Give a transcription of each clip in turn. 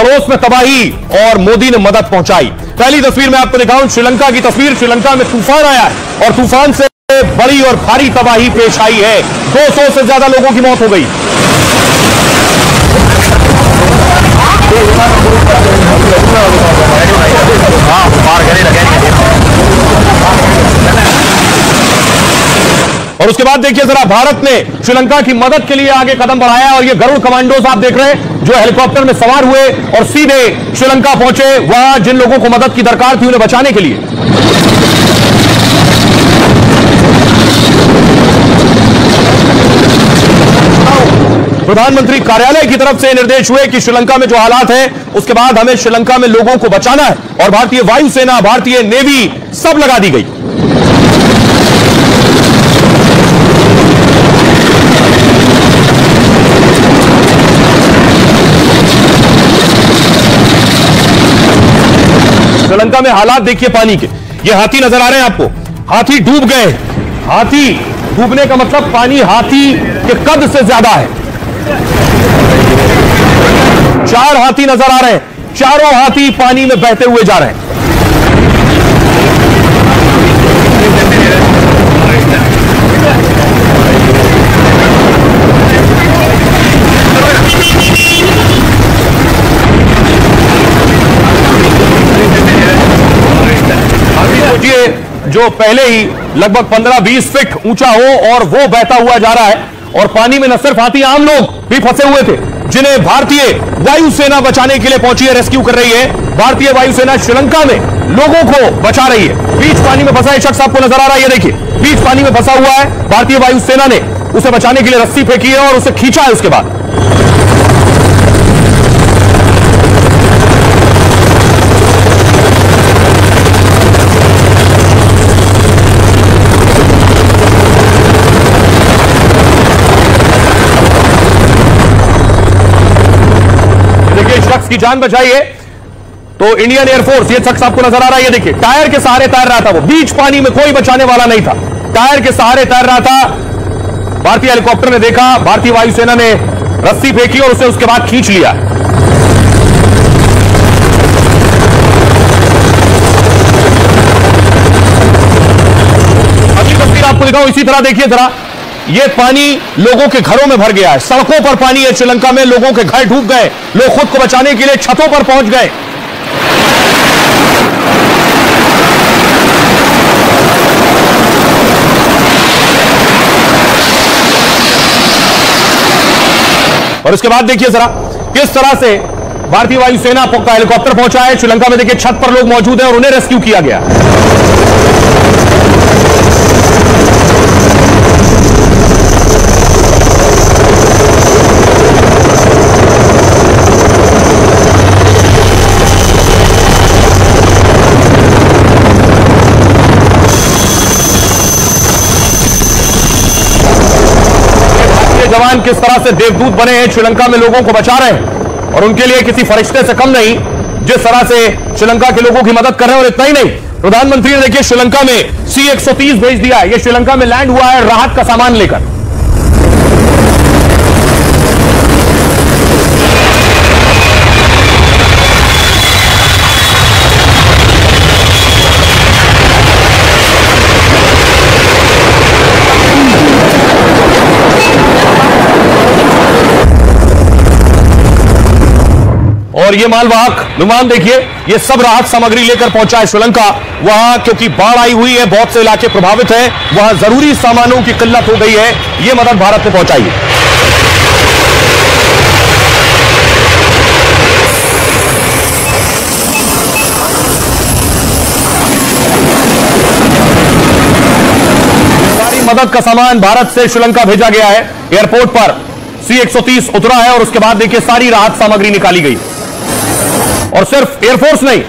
पड़ोस में तबाही और मोदी ने मदद पहुंचाई। पहली तस्वीर में आपको दिखाऊं श्रीलंका की तस्वीर। श्रीलंका में तूफान आया है और तूफान से बड़ी और भारी तबाही पेश आई है। 200 से ज्यादा लोगों की मौत हो गई। और उसके बाद देखिए जरा, भारत ने श्रीलंका की मदद के लिए आगे कदम बढ़ाया और ये गरुड़ कमांडोज आप देख रहे हैं जो हेलीकॉप्टर में सवार हुए और सीधे श्रीलंका पहुंचे वहां जिन लोगों को मदद की दरकार थी उन्हें बचाने के लिए। प्रधानमंत्री कार्यालय की तरफ से निर्देश हुए कि श्रीलंका में जो हालात है उसके बाद हमें श्रीलंका में लोगों को बचाना है और भारतीय वायुसेना, भारतीय नेवी सब लगा दी गई। श्रीलंका में हालात देखिए पानी के। ये हाथी नजर आ रहे हैं आपको, हाथी डूब गए। हाथी डूबने का मतलब पानी हाथी के कद से ज्यादा है। 4 हाथी नजर आ रहे हैं, चारों हाथी पानी में बहते हुए जा रहे हैं। जो पहले ही लगभग 15-20 फीट ऊंचा हो और वो बहता हुआ जा रहा है और पानी में न सिर्फ हाथी, आम लोग भी फंसे हुए थे जिन्हें भारतीय वायुसेना बचाने के लिए पहुंची है, रेस्क्यू कर रही है। भारतीय वायुसेना श्रीलंका में लोगों को बचा रही है। बीच पानी में फंसा एक शख्स आपको नजर आ रहा है, ये देखिए बीच पानी में फंसा हुआ है। भारतीय वायुसेना ने उसे बचाने के लिए रस्सी फेंकी है और उसे खींचा है। उसके बाद शख्स की जान बचाई है तो इंडियन एयरफोर्स, ये शख्स आपको नजर आ रहा है, ये देखिए टायर के सहारे तैर रहा था। वो बीच पानी में कोई बचाने वाला नहीं था, टायर के सहारे तैर रहा था। भारतीय हेलीकॉप्टर ने देखा, भारतीय वायुसेना ने रस्सी फेंकी और उसे उसके बाद खींच लिया। अगली तस्वीर आपको दिखाऊं इसी तरह, देखिए जरा, ये पानी लोगों के घरों में भर गया है। सड़कों पर पानी है श्रीलंका में, लोगों के घर डूब गए, लोग खुद को बचाने के लिए छतों पर पहुंच गए। और उसके बाद देखिए जरा किस तरह से भारतीय वायुसेना का हेलीकॉप्टर पहुंचा है श्रीलंका में। देखिए छत पर लोग मौजूद हैं और उन्हें रेस्क्यू किया गया। जवान किस तरह से देवदूत बने हैं, श्रीलंका में लोगों को बचा रहे हैं और उनके लिए किसी फरिश्ते से कम नहीं जिस तरह से श्रीलंका के लोगों की मदद कर रहे हैं। और इतना ही नहीं, प्रधानमंत्री ने देखिए श्रीलंका में C-130 भेज दिया है। यह श्रीलंका में लैंड हुआ है राहत का सामान लेकर। और ये मालवाहक विमान देखिए, ये सब राहत सामग्री लेकर पहुंचा है श्रीलंका। वहां क्योंकि बाढ़ आई हुई है, बहुत से इलाके प्रभावित हैं, वहां जरूरी सामानों की किल्लत हो गई है, ये मदद भारत ने पहुंचाई है। सारी मदद का सामान भारत से श्रीलंका भेजा गया है। एयरपोर्ट पर C-130 उतरा है और उसके बाद देखिए सारी राहत सामग्री निकाली गई। और सिर्फ एयरफोर्स नहीं,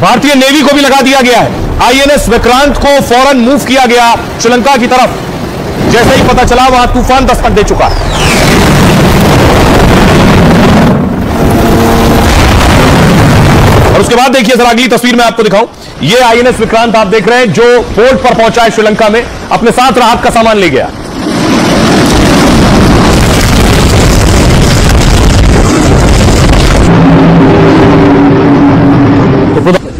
भारतीय नेवी को भी लगा दिया गया है। INS विक्रांत को फौरन मूव किया गया श्रीलंका की तरफ, जैसे ही पता चला वहां तूफान दस्तक दे चुका। और उसके बाद देखिए जरा अगली तस्वीर में आपको दिखाऊं, ये INS विक्रांत आप देख रहे हैं जो पोर्ट पर पहुंचा है श्रीलंका में, अपने साथ राहत का सामान ले गया।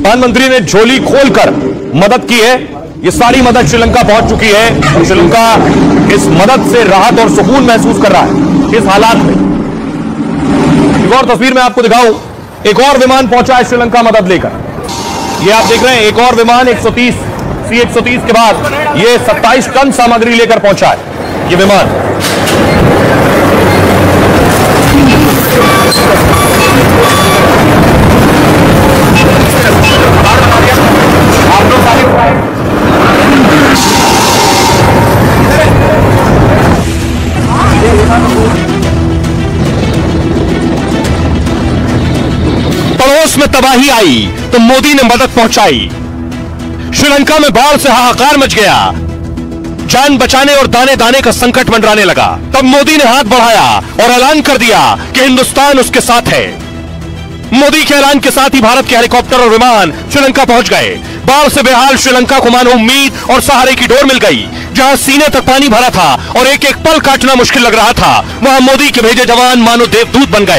प्रधानमंत्री ने झोली खोलकर मदद की है। ये सारी मदद श्रीलंका पहुंच चुकी है। श्रीलंका इस मदद से राहत और सुकून महसूस कर रहा है इस हालात में। एक और तस्वीर मैं आपको दिखाऊं, एक और विमान पहुंचा है श्रीलंका मदद लेकर। ये आप देख रहे हैं, एक और विमान C-130 के बाद ये 27 टन सामग्री लेकर पहुंचा है ये विमान। पड़ोस में तबाही आई तो मोदी ने मदद पहुंचाई। श्रीलंका में बाढ़ से हाहाकार मच गया, जान बचाने और दाने दाने का संकट मंडराने लगा। तब मोदी ने हाथ बढ़ाया और ऐलान कर दिया कि हिंदुस्तान उसके साथ है। मोदी के ऐलान के साथ ही भारत के हेलीकॉप्टर और विमान श्रीलंका पहुंच गए। बाढ़ से बेहाल श्रीलंका को मानो उम्मीद और सहारे की डोर मिल गई। जहां सीने तक पानी भरा था और एक एक पल काटना मुश्किल लग रहा था, वहां मोदी के भेजे जवान मानो देवदूत बन गए।